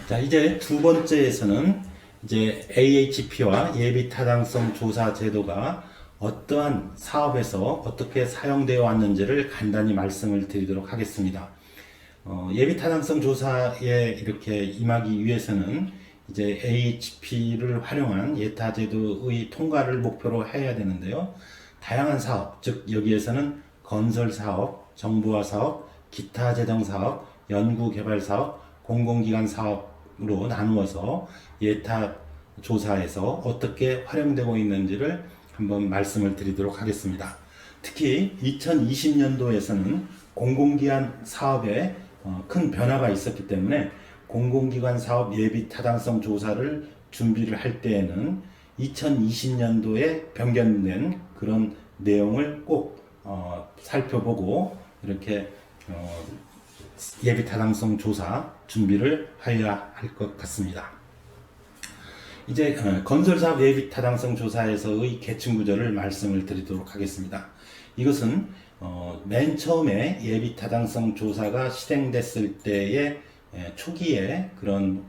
자, 이제 두 번째에서는 이제 AHP와 예비타당성 조사 제도가 어떠한 사업에서 어떻게 사용되어 왔는지를 간단히 말씀을 드리도록 하겠습니다. 예비타당성 조사에 이렇게 임하기 위해서는 이제 AHP를 활용한 예타제도의 통과를 목표로 해야 되는데요. 다양한 사업, 즉 여기에서는 건설 사업, 정부화 사업, 기타 재정 사업, 연구 개발 사업, 공공기관 사업으로 나누어서 예타 조사에서 어떻게 활용되고 있는지를 한번 말씀을 드리도록 하겠습니다. 특히 2020년도에서는 공공기관 사업에 큰 변화가 있었기 때문에 공공기관 사업 예비 타당성 조사를 준비를 할 때에는 2020년도에 변경된 그런 내용을 꼭 살펴보고 이렇게 예비 타당성 조사 준비를 해야 할 것 같습니다. 이제 건설사업 예비 타당성 조사에서의 계층 구조를 말씀을 드리도록 하겠습니다. 이것은 맨 처음에 예비 타당성 조사가 실행됐을 때의 초기에 그런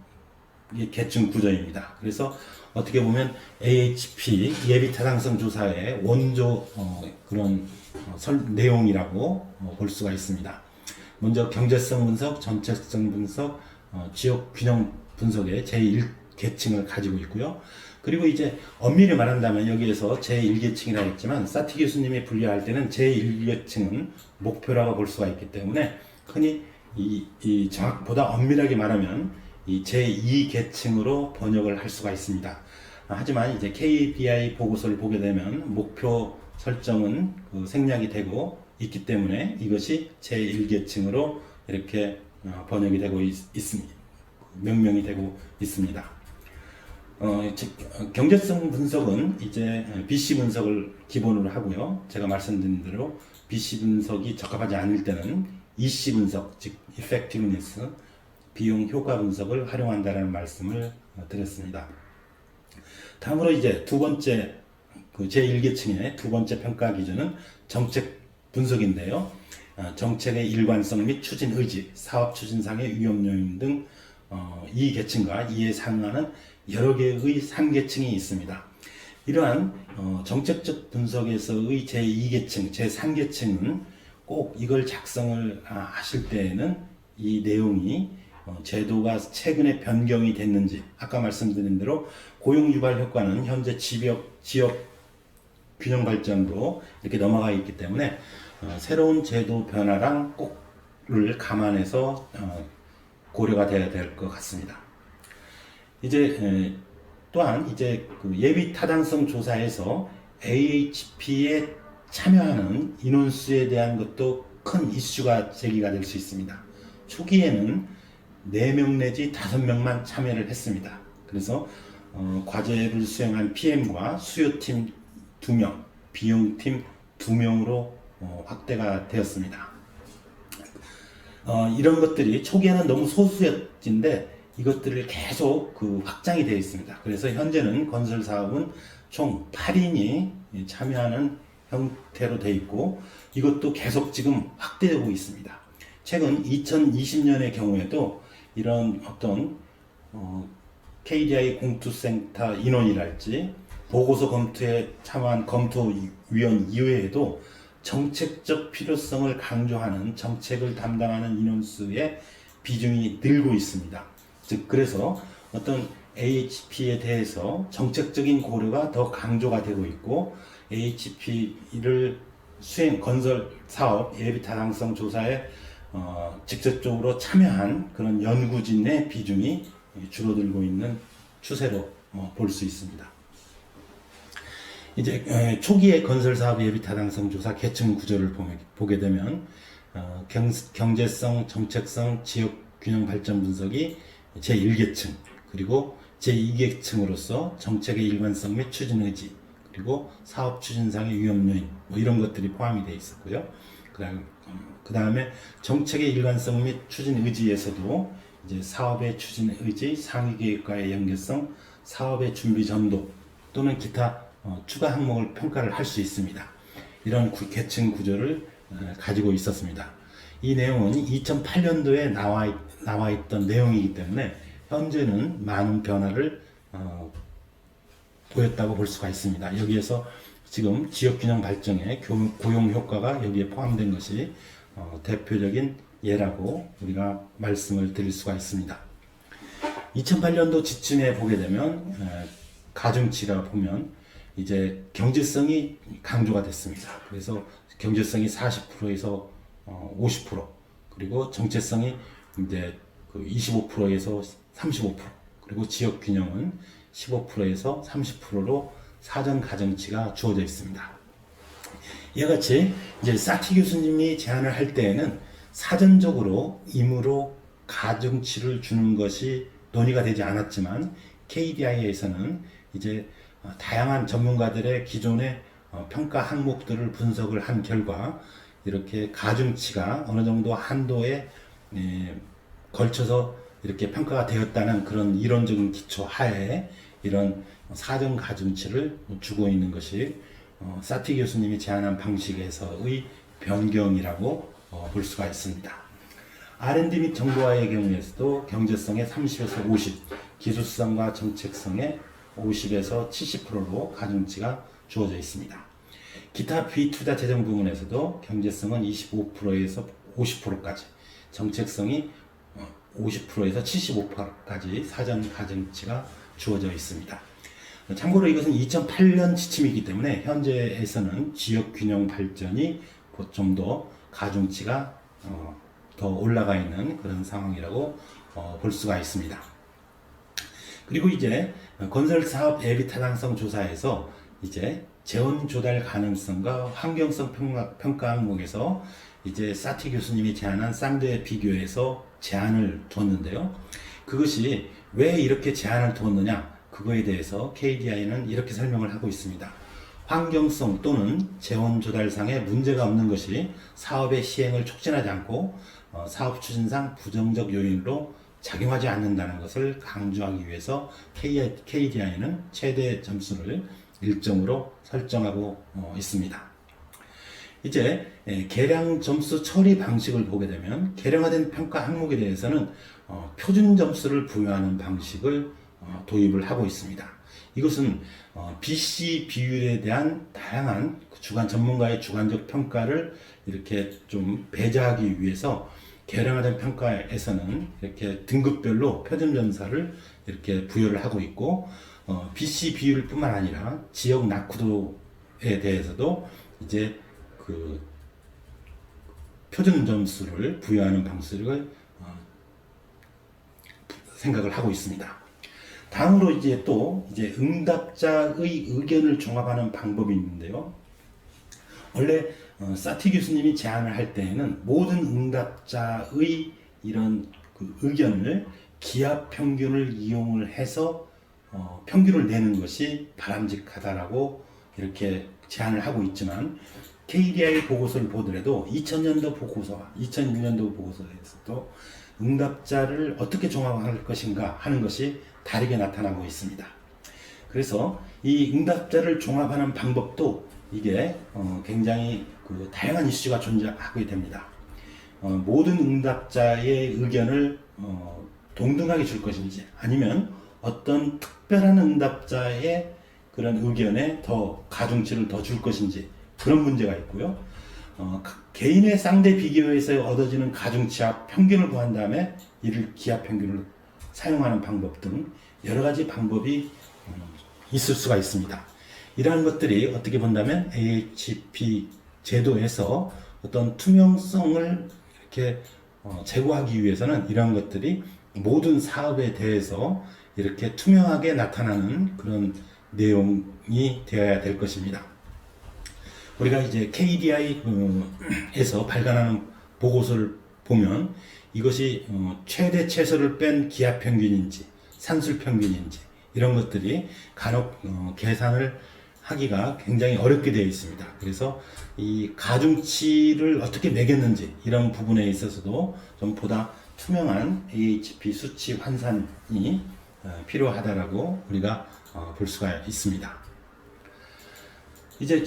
계층 구조입니다. 그래서 어떻게 보면 AHP 예비 타당성 조사의 원조 그런 내용이라고 볼 수가 있습니다. 먼저 경제성 분석, 정책성 분석, 지역 균형 분석의 제1계층을 가지고 있고요. 그리고 이제 엄밀히 말한다면 여기에서 제1계층이라 했지만 사티 교수님이 분류할 때는 제1계층은 목표라고 볼 수가 있기 때문에 흔히 이 정확보다 엄밀하게 말하면 이 제2계층으로 번역을 할 수가 있습니다. 하지만 이제 KPI 보고서를 보게 되면 목표 설정은 생략이 되고 있기 때문에 이것이 제1계층으로 이렇게 번역이 되고 있습니다. 명명이 되고 있습니다. 경제성 분석은 이제 BC 분석을 기본으로 하고요. 제가 말씀드린 대로 BC 분석이 적합하지 않을 때는 EC 분석, 즉 Effectiveness, 비용 효과 분석을 활용한다는 말씀을 드렸습니다. 다음으로 이제 두 번째 제1계층의 두 번째 평가 기준은 정책 분석인데요. 정책의 일관성 및 추진 의지, 사업 추진상의 위험 요인 등 이 계층과 이에 상응하는 여러 개의 상계층이 있습니다. 이러한 정책적 분석에서의 제2계층, 제3계층은 꼭 이걸 작성을 하실 때에는 이 내용이 제도가 최근에 변경이 됐는지, 아까 말씀드린 대로 고용 유발 효과는 현재 지역 균형 발전으로 이렇게 넘어가 있기 때문에 새로운 제도 변화랑 꼭을 감안해서 고려가 돼야 될 것 같습니다. 이제 또한 이제 예비 타당성 조사에서 AHP에 참여하는 인원수에 대한 것도 큰 이슈가 제기가 될 수 있습니다. 초기에는 4명 내지 5명만 참여를 했습니다. 그래서 과제를 수행한 PM과 수요팀 2명, 비용팀 2명으로 확대가 되었습니다. 이런 것들이 초기에는 너무 소수였는데 이것들을 계속 확장이 되어 있습니다. 그래서 현재는 건설 사업은 총 8인이 참여하는 형태로 되어 있고 이것도 계속 지금 확대되고 있습니다. 최근 2020년의 경우에도 이런 어떤 KDI 공투센터 인원이랄지 보고서 검토에 참여한 검토위원 이외에도 정책적 필요성을 강조하는 정책을 담당하는 인원수의 비중이 늘고 있습니다. 즉 그래서 어떤 AHP에 대해서 정책적인 고려가 더 강조가 되고 있고 AHP를 건설 사업 예비 타당성 조사에 직접적으로 참여한 그런 연구진의 비중이 줄어들고 있는 추세로 볼 수 있습니다. 이제 초기의 건설사업 예비 타당성 조사 계층 구조를 보게 되면 경제성, 정책성, 지역 균형 발전 분석이 제1계층, 그리고 제2계층으로서 정책의 일관성 및 추진 의지, 그리고 사업 추진상의 위험 요인 이런 것들이 포함이 되어 있었고요. 그 다음에 정책의 일관성 및 추진 의지에서도 이제 사업의 추진 의지, 상위 계획과의 연계성, 사업의 준비 전도 또는 기타 추가 항목을 평가를 할 수 있습니다. 이런 계층 구조를 가지고 있었습니다. 이 내용은 2008년도에 나와 있던 내용이기 때문에 현재는 많은 변화를 보였다고 볼 수가 있습니다. 여기에서 지금 지역균형 발전의 고용 효과가 여기에 포함된 것이 대표적인 예라고 우리가 말씀을 드릴 수가 있습니다. 2008년도 지침에 보게 되면 가중치가 보면 이제 경제성이 강조가 됐습니다. 그래서 경제성이 40%에서 50%, 그리고 정체성이 이제 25%에서 35%, 그리고 지역 균형은 15%에서 30%로 사전 가중치가 주어져 있습니다. 이와 같이 이제 사티 교수님이 제안을 할 때에는 사전적으로 임의로 가중치를 주는 것이 논의가 되지 않았지만 KDI에서는 이제 다양한 전문가들의 기존의 평가 항목들을 분석을 한 결과 이렇게 가중치가 어느 정도 한도에 걸쳐서 이렇게 평가가 되었다는 그런 이론적인 기초 하에 이런 사전 가중치를 주고 있는 것이 사티 교수님이 제안한 방식에서의 변경이라고 볼 수가 있습니다. R&D 및 정보화의 경우에서도 경제성의 30에서 50, 기술성과 정책성의 50에서 70%로 가중치가 주어져 있습니다. 기타 비투자 재정 부문에서도 경제성은 25%에서 50%까지, 정책성이 50%에서 75%까지 사전 가중치가 주어져 있습니다. 참고로 이것은 2008년 지침이기 때문에 현재에서는 지역 균형 발전이 좀 더 가중치가 더 올라가 있는 그런 상황이라고 볼 수가 있습니다. 그리고 이제 건설 사업 예비 타당성 조사에서 이제 재원 조달 가능성과 환경성 평가 항목에서 이제 사티 교수님이 제안한 쌍대 비교해서 제안을 두었는데요. 그것이 왜 이렇게 제안을 두었느냐, 그거에 대해서 KDI는 이렇게 설명을 하고 있습니다. 환경성 또는 재원 조달상에 문제가 없는 것이 사업의 시행을 촉진하지 않고 사업 추진상 부정적 요인으로 작용하지 않는다는 것을 강조하기 위해서 KDI는 최대 점수를 1점으로 설정하고 있습니다. 이제 계량 점수 처리 방식을 보게 되면 계량화된 평가 항목에 대해서는 표준 점수를 부여하는 방식을 도입을 하고 있습니다. 이것은 BC 비율에 대한 다양한 주관 전문가의 주관적 평가를 이렇게 좀 배제하기 위해서 계량화된 평가에서는 이렇게 등급별로 표준 점수를 이렇게 부여를 하고 있고, BC 비율뿐만 아니라 지역 낙후도에 대해서도 이제 그 표준 점수를 부여하는 방식을 생각을 하고 있습니다. 다음으로 이제 또 이제 응답자의 의견을 종합하는 방법이 있는데요. 원래 사티 교수님이 제안을 할 때에는 모든 응답자의 이런 그 의견을 기하 평균을 이용을 해서 평균을 내는 것이 바람직하다라고 이렇게 제안을 하고 있지만, KDI 보고서를 보더라도 2000년도 보고서와 2001년도 보고서에서도 응답자를 어떻게 종합할 것인가 하는 것이 다르게 나타나고 있습니다. 그래서 이 응답자를 종합하는 방법도 이게 굉장히 그 다양한 이슈가 존재하게 됩니다. 모든 응답자의 의견을 동등하게 줄 것인지, 아니면 어떤 특별한 응답자의 그런 의견에 더 가중치를 더 줄 것인지, 그런 문제가 있고요. 개인의 쌍대 비교에서 얻어지는 가중치와 평균을 구한 다음에 이를 기하 평균을 사용하는 방법 등 여러 가지 방법이 있을 수가 있습니다. 이러한 것들이 어떻게 본다면 AHP 제도에서 어떤 투명성을 이렇게 제고하기 위해서는 이러한 것들이 모든 사업에 대해서 이렇게 투명하게 나타나는 그런 내용이 되어야 될 것입니다. 우리가 이제 KDI에서 발간하는 보고서를 보면 이것이 최대 최소를 뺀 기하 평균인지 산술 평균인지 이런 것들이 간혹 계산을 하기가 굉장히 어렵게 되어 있습니다. 그래서 이 가중치를 어떻게 매겼는지 이런 부분에 있어서도 좀 보다 투명한 AHP 수치 환산이 필요하다라고 우리가 볼 수가 있습니다. 이제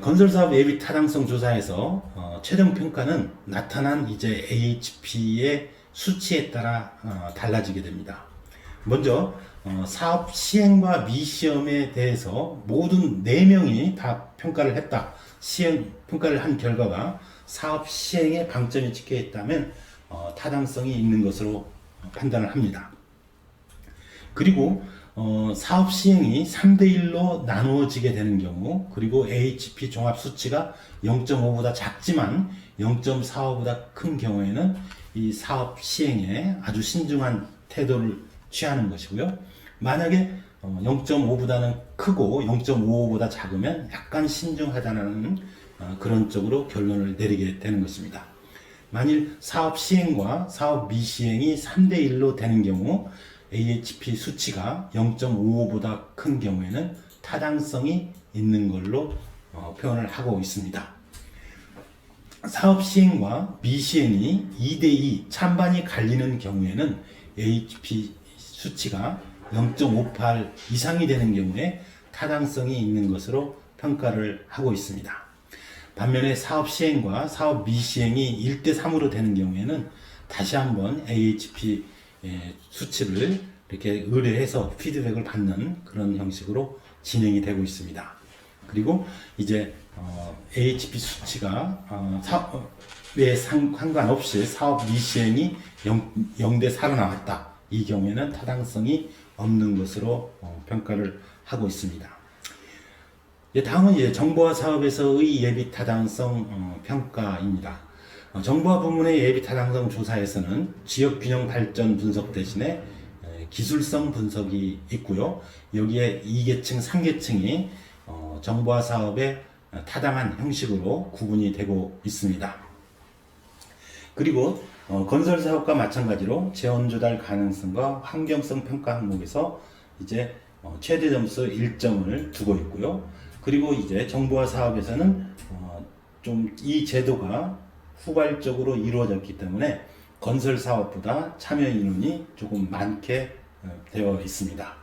건설사업 예비 타당성 조사에서 최종 평가는 나타난 이제 AHP의 수치에 따라 달라지게 됩니다. 먼저 사업 시행과 미시험에 대해서 모든 4명이 다 평가를 했다. 시행 평가를 한 결과가 사업 시행에 방점이 찍혀 있다면 타당성이 있는 것으로 판단을 합니다. 그리고 사업 시행이 3대1로 나누어지게 되는 경우, 그리고 AHP 종합 수치가 0.5보다 작지만 0.45보다 큰 경우에는 이 사업 시행에 아주 신중한 태도를 취하는 것이고요. 만약에 0.5보다는 크고 0.55보다 작으면 약간 신중하다는 그런 쪽으로 결론을 내리게 되는 것입니다. 만일 사업 시행과 사업 미시행이 3대1로 되는 경우 AHP 수치가 0.55보다 큰 경우에는 타당성이 있는 걸로 표현을 하고 있습니다. 사업 시행과 미시행이 2대2 찬반이 갈리는 경우에는 AHP 수치가 0.58 이상이 되는 경우에 타당성이 있는 것으로 평가를 하고 있습니다. 반면에 사업 시행과 사업 미시행이 1대3으로 되는 경우에는 다시 한번 AHP 수치를 이렇게 의뢰해서 피드백을 받는 그런 형식으로 진행이 되고 있습니다. 그리고 이제 AHP 수치가 사업에 상관없이 사업 미시행이 0대4로 나왔다. 이 경우에는 타당성이 없는 것으로 평가를 하고 있습니다. 다음은 이제 정보화 사업에서의 예비 타당성 평가입니다. 정보화 부문의 예비 타당성 조사에서는 지역 균형 발전 분석 대신에 기술성 분석이 있고요. 여기에 2계층, 3계층이 정보화 사업에 타당한 형식으로 구분이 되고 있습니다. 그리고 건설 사업과 마찬가지로 재원 조달 가능성과 환경성 평가 항목에서 이제 최대 점수 1점을 두고 있고요. 그리고 이제 정보화 사업에서는 좀 이 제도가 후발적으로 이루어졌기 때문에 건설 사업보다 참여 인원이 조금 많게 되어 있습니다.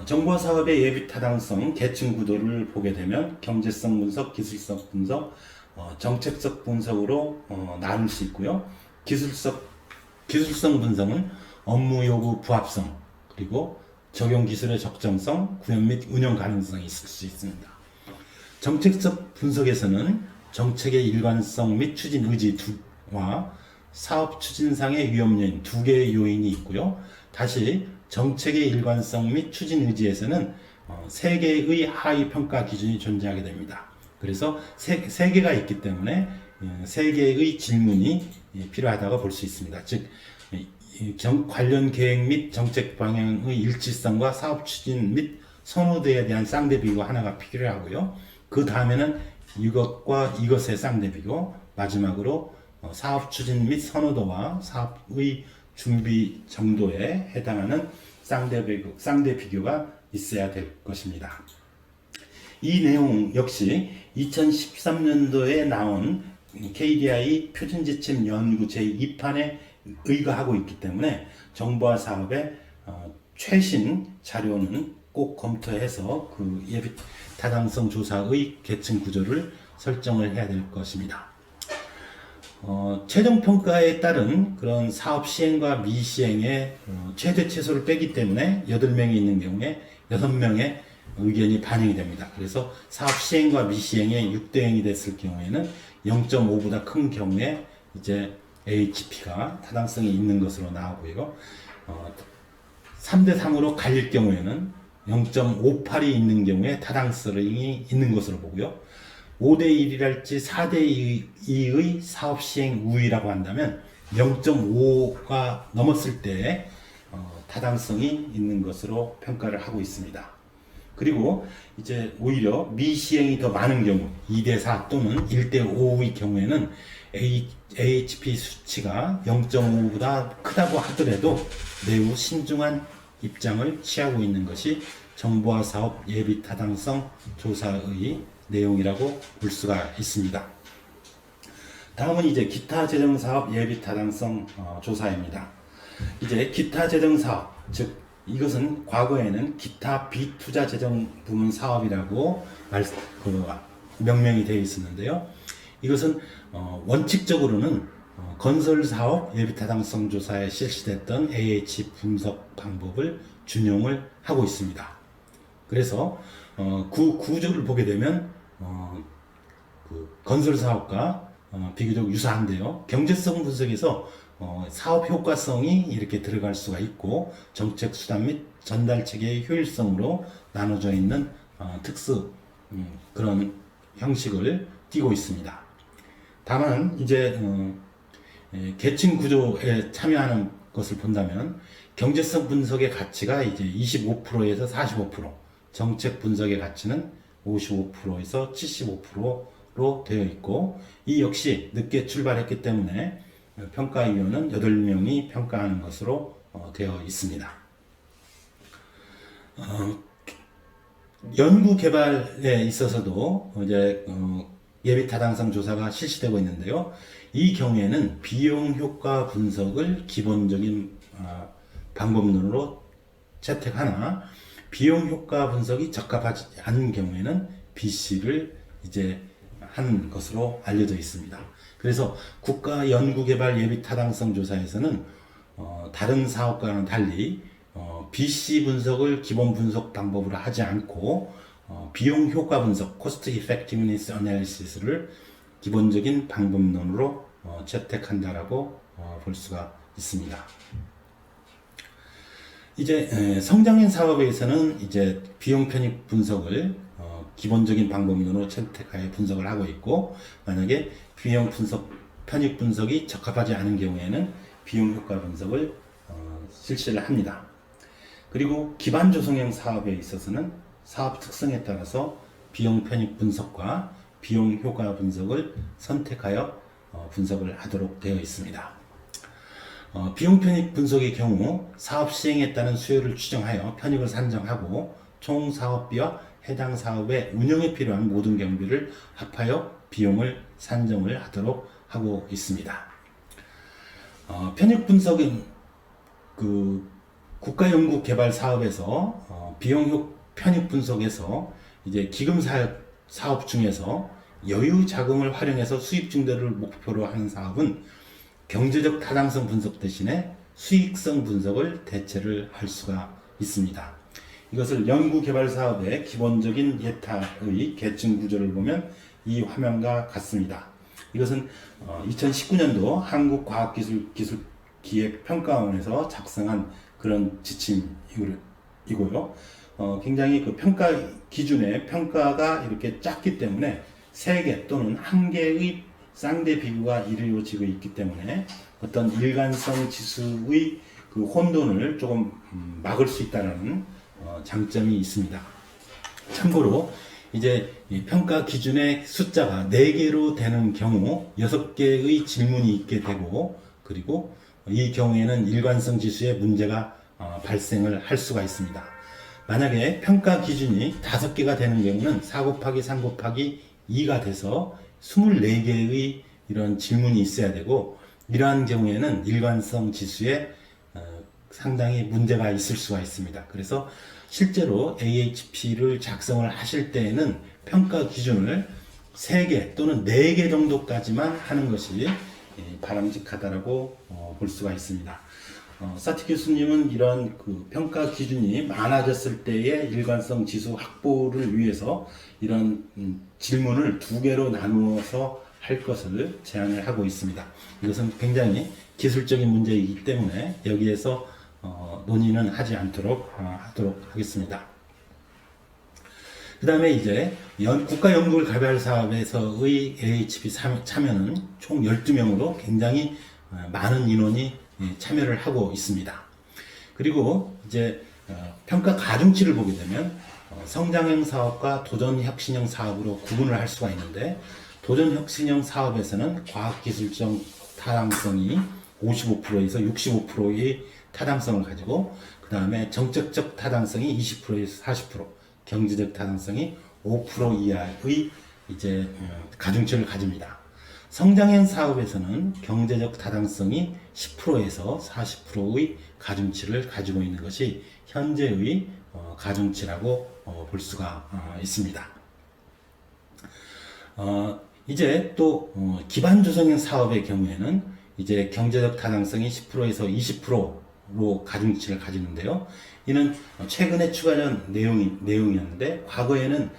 정보화 사업의 예비 타당성 계층 구도를 보게 되면 경제성 분석, 기술성 분석, 정책적 분석으로 나눌 수 있고요. 기술성 분석은 업무 요구 부합성, 그리고 적용 기술의 적정성, 구현 및 운영 가능성이 있을 수 있습니다. 정책적 분석에서는 정책의 일관성 및 추진 의지와 사업 추진상의 위험 요인 2개의 요인이 있고요. 다시 정책의 일관성 및 추진 의지에서는 3개의 하위 평가 기준이 존재하게 됩니다. 그래서 3개가 있기 때문에 3개의 질문이 필요하다고 볼 수 있습니다. 즉 관련 계획 및 정책 방향의 일치성과 사업 추진 및 선호도에 대한 쌍대비교 하나가 필요하고요. 그 다음에는 이것과 이것의 쌍대비교, 마지막으로 사업 추진 및 선호도와 사업의 준비 정도에 해당하는 쌍대비교가 있어야 될 것입니다. 이 내용 역시 2013년도에 나온 KDI 표준지침 연구 제2판에 의거하고 있기 때문에 정보화 사업의 최신 자료는 꼭 검토해서 그 예비 타당성 조사의 계층 구조를 설정을 해야 될 것입니다. 최종 평가에 따른 그런 사업 시행과 미시행의 최대 최소를 빼기 때문에 8명이 있는 경우에 6명의 의견이 반영이 됩니다. 그래서 사업 시행과 미시행의 6대 0이 됐을 경우에는 0.5보다 큰 경우에 이제 AHP가 타당성이 있는 것으로 나오고요. 3대 3으로 갈릴 경우에는 0.58이 있는 경우에 타당성이 있는 것으로 보고요. 5대 1이랄지 4대 2의 사업 시행 우위라고 한다면 0.5가 넘었을 때 타당성이 있는 것으로 평가를 하고 있습니다. 그리고 이제 오히려 미시행이 더 많은 경우 2대 4 또는 1대 5의 경우에는 AHP 수치가 0.5보다 크다고 하더라도 매우 신중한 입장을 취하고 있는 것이 정보화 사업 예비 타당성 조사의 내용이라고 볼 수가 있습니다. 다음은 이제 기타 재정 사업 예비 타당성 조사입니다. 이제 기타 재정 사업, 즉 이것은 과거에는 기타 비투자 재정 부문 사업이라고 명명이 되어 있었는데요. 이것은 원칙적으로는 건설 사업 예비 타당성 조사에 실시됐던 AH 분석 방법을 준용을 하고 있습니다. 그래서 구조를 보게 되면 그 건설 사업과 비교적 유사한데요. 경제성 분석에서 사업 효과성이 이렇게 들어갈 수가 있고 정책 수단 및 전달 체계의 효율성으로 나눠져 있는 특수 그런 형식을 띠고 있습니다. 다만 이제 계층 구조에 참여하는 것을 본다면 경제성 분석의 가치가 이제 25%에서 45%, 정책 분석의 가치는 55%에서 75%로 되어 있고, 이 역시 늦게 출발했기 때문에 평가위원은 8명이 평가하는 것으로 되어 있습니다. 연구 개발에 있어서도 이제 예비 타당성 조사가 실시되고 있는데요. 이 경우에는 비용 효과 분석을 기본적인 방법론으로 채택하나 비용 효과 분석이 적합하지 않은 경우에는 BC를 이제 한 것으로 알려져 있습니다. 그래서 국가 연구개발 예비 타당성 조사에서는 다른 사업과는 달리 BC 분석을 기본 분석 방법으로 하지 않고 비용 효과 분석 (Cost Effectiveness Analysis를) 기본적인 방법론으로 채택한다라고 볼 수가 있습니다. 이제 성장형 사업에서는 이제 비용 편익 분석을 기본적인 방법론으로 채택하여 분석을 하고 있고, 만약에 비용 분석 편익 분석이 적합하지 않은 경우에는 비용 효과 분석을 실시를 합니다. 그리고 기반 조성형 사업에 있어서는 사업 특성에 따라서 비용 편익 분석과 비용 효과 분석을 선택하여 분석을 하도록 되어 있습니다. 비용 편익 분석의 경우 사업 시행에 따른 수요를 추정하여 편익을 산정하고 총 사업비와 해당 사업의 운영에 필요한 모든 경비를 합하여 비용을 산정을 하도록 하고 있습니다. 편익 분석은 그 국가연구개발 사업에서 비용 편익 분석에서 이제 기금 사업 중에서 여유 자금을 활용해서 수입 증대를 목표로 하는 사업은 경제적 타당성 분석 대신에 수익성 분석을 대체를 할 수가 있습니다. 이것을 연구개발 사업의 기본적인 예타의 계층 구조를 보면 이 화면과 같습니다. 이것은 2019년도 한국과학기술기획평가원에서 작성한 그런 지침이고요. 굉장히 그 평가 기준의 평가가 이렇게 작기 때문에 3개 또는 1개의 쌍대 비교가 이루어지고 있기 때문에 어떤 일관성 지수의 그 혼돈을 조금 막을 수 있다는 장점이 있습니다. 참고로 이제 이 평가 기준의 숫자가 4개로 되는 경우 6개의 질문이 있게 되고, 그리고 이 경우에는 일관성 지수에 문제가 발생을 할 수가 있습니다. 만약에 평가 기준이 5개가 되는 경우는 4 곱하기 3 곱하기 2가 돼서 24개의 이런 질문이 있어야 되고, 이러한 경우에는 일관성 지수에 상당히 문제가 있을 수가 있습니다. 그래서 실제로 AHP를 작성을 하실 때에는 평가 기준을 3개 또는 4개 정도까지만 하는 것이 바람직하다라고 볼 수가 있습니다. 사티 교수님은 이런 그 평가 기준이 많아졌을 때의 일관성 지수 확보를 위해서 이런 질문을 2개로 나누어서 할 것을 제안을 하고 있습니다. 이것은 굉장히 기술적인 문제이기 때문에 여기에서 논의는 하지 않도록 하도록 하겠습니다. 그 다음에 이제 국가연구개발 사업에서의 AHP 참여는 총 12명으로 굉장히 많은 인원이 참여를 하고 있습니다. 그리고 이제 평가 가중치를 보게 되면 성장형 사업과 도전혁신형 사업으로 구분을 할 수가 있는데, 도전혁신형 사업에서는 과학기술적 타당성이 55%에서 65%의 타당성을 가지고, 그 다음에 정책적 타당성이 20%에서 40%, 경제적 타당성이 5% 이하의 이제 가중치를 가집니다. 성장형 사업에서는 경제적 타당성이 10%에서 40%의 가중치를 가지고 있는 것이 현재의 가중치라고 볼 수가 있습니다. 이제 또 기반 조성형 사업의 경우에는 이제 경제적 타당성이 10%에서 20%로 가중치를 가지는데요. 이는 최근에 추가된 내용이었는데, 과거에는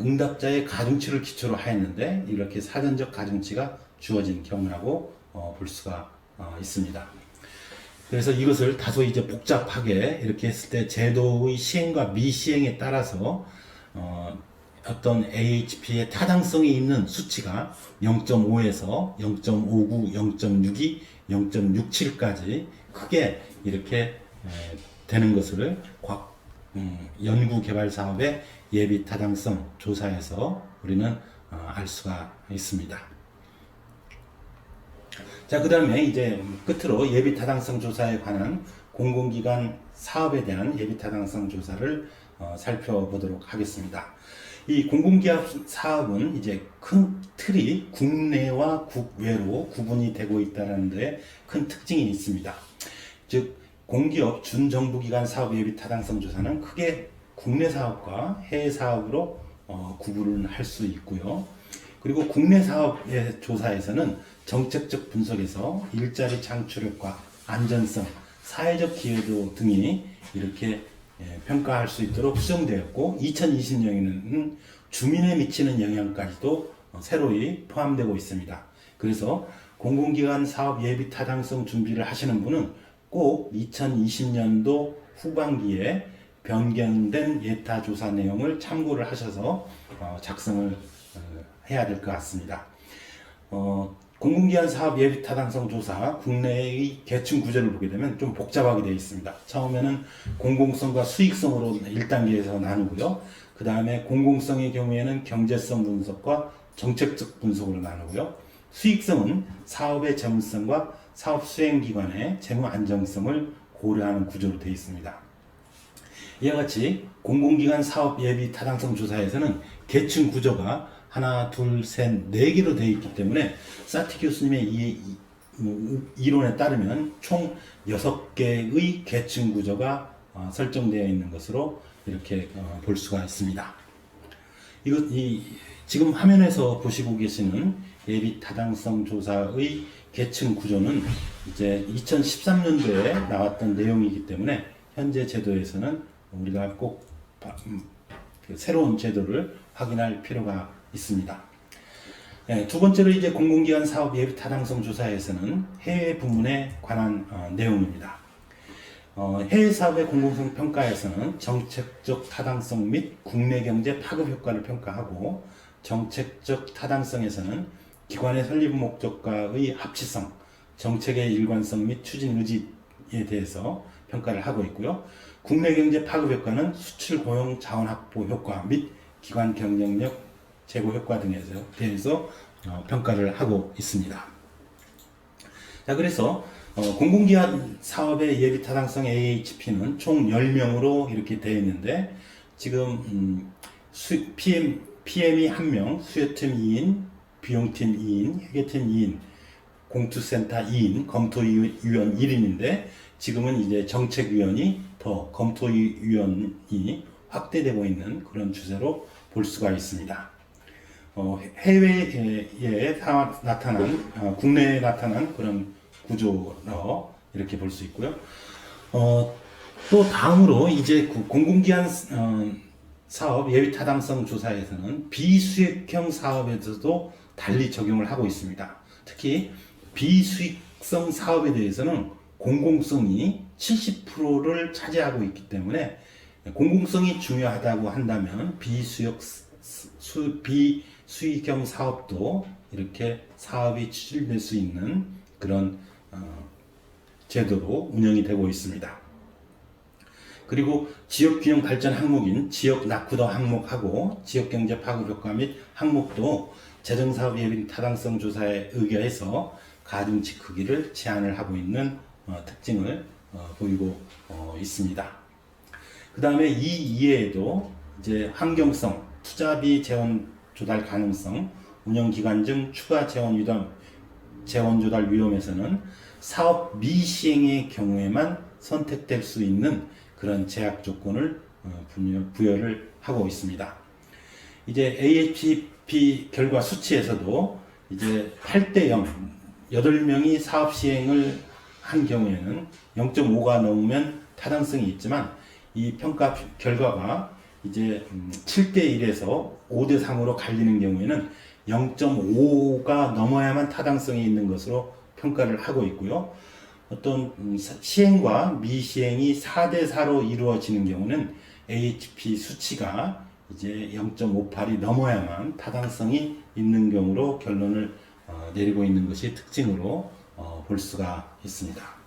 응답자의 가중치를 기초로 하였는데, 이렇게 사전적 가중치가 주어진 경우라고 볼 수가 있습니다. 그래서 이것을 다소 이제 복잡하게 이렇게 했을 때 제도의 시행과 미시행에 따라서 어떤 AHP의 타당성이 있는 수치가 0.5에서 0.59, 0.62, 0.67까지 크게 이렇게 되는 것을 연구 개발 사업의 예비 타당성 조사에서 우리는 알 수가 있습니다. 자, 그 다음에 이제 끝으로 예비 타당성 조사에 관한 공공기관 사업에 대한 예비 타당성 조사를 살펴보도록 하겠습니다. 이 공공기업 사업은 이제 큰 틀이 국내와 국외로 구분이 되고 있다는 데 큰 특징이 있습니다. 즉, 공기업 준정부기관 사업 예비 타당성 조사는 크게 국내 사업과 해외 사업으로 구분을 할 수 있고요. 그리고 국내 사업의 조사에서는 정책적 분석에서 일자리 창출력과 안전성, 사회적 기여도 등이 이렇게 평가할 수 있도록 수정되었고, 2020년에는 주민에 미치는 영향까지도 새로이 포함되고 있습니다. 그래서 공공기관 사업 예비 타당성 준비를 하시는 분은 꼭 2020년도 후반기에 변경된 예타 조사 내용을 참고를 하셔서 작성을 해야 될 것 같습니다. 공공기관 사업 예비 타당성 조사 국내의 계층 구조를 보게 되면 좀 복잡하게 되어 있습니다. 처음에는 공공성과 수익성으로 1단계에서 나누고요. 그 다음에 공공성의 경우에는 경제성 분석과 정책적 분석으로 나누고요. 수익성은 사업의 재무성과 사업 수행기관의 재무 안정성을 고려하는 구조로 되어 있습니다. 이와 같이 공공기관 사업 예비 타당성 조사에서는 계층 구조가 하나, 둘, 셋, 네 개로 되어 있기 때문에 사티 교수님의 이 이론에 따르면 총 6개의 계층 구조가 설정되어 있는 것으로 이렇게 볼 수가 있습니다. 지금 화면에서 보시고 계시는 예비 타당성 조사의 계층 구조는 이제 2013년도에 나왔던 내용이기 때문에 현재 제도에서는 우리가 꼭 새로운 제도를 확인할 필요가 있습니다. 두 번째로 이제 공공기관 사업 예비 타당성 조사에서는 해외 부문에 관한 내용입니다. 해외 사업의 공공성 평가에서는 정책적 타당성 및 국내 경제 파급 효과를 평가하고, 정책적 타당성에서는 기관의 설립 목적과의 합치성, 정책의 일관성 및 추진 의지에 대해서 평가를 하고 있고요. 국내 경제 파급 효과는 수출 고용 자원 확보 효과 및 기관 경쟁력 제고 효과 등에 대해서 평가를 하고 있습니다. 자, 그래서 공공기관 사업의 예비 타당성 AHP는 총 10명으로 이렇게 되어 있는데, 지금 PM이 1명, 수요팀 2인, 비용팀 2인, 회계팀 2인, 공투센터 2인, 검토위원 1인인데, 지금은 이제 정책위원이 더 검토위원이 확대되고 있는 그런 추세로 볼 수가 있습니다. 해외에 나타난, 국내에 나타난 그런 구조로 이렇게 볼 수 있고요. 또 다음으로 이제 공공기관 사업 예비 타당성 조사에서는 비수익형 사업에서도 달리 적용을 하고 있습니다. 특히 비수익성 사업에 대해서는 공공성이 70%를 차지하고 있기 때문에, 공공성이 중요하다고 한다면 비수익형 사업도 이렇게 사업이 추진될 수 있는 그런 제도로 운영이 되고 있습니다. 그리고 지역균형 발전 항목인 지역 낙후도 항목하고 지역경제 파급 효과 및 항목도 재정사업 예비 타당성 조사에 의거해서 가중치 크기를 제한을 하고 있는 특징을 보이고 있습니다. 그 다음에 이 이외에도 이제 환경성, 투자비 재원 조달 가능성, 운영기간 중 추가 재원 조달 위험에서는 사업 미시행의 경우에만 선택될 수 있는 그런 제약 조건을 부여를 하고 있습니다. 이제 AHP 결과 수치에서도 이제 8대 8명이 사업 시행을 한 경우에는 0.5가 넘으면 타당성이 있지만 이 평가 결과가 이제 7대 1에서 5대 3으로 갈리는 경우에는 0.5가 넘어야만 타당성이 있는 것으로 평가를 하고 있고요. 어떤 시행과 미시행이 4대 4로 이루어지는 경우는 AHP 수치가 이제 0.58이 넘어야만 타당성이 있는 경우로 결론을 내리고 있는 것이 특징으로 볼 수가 있습니다.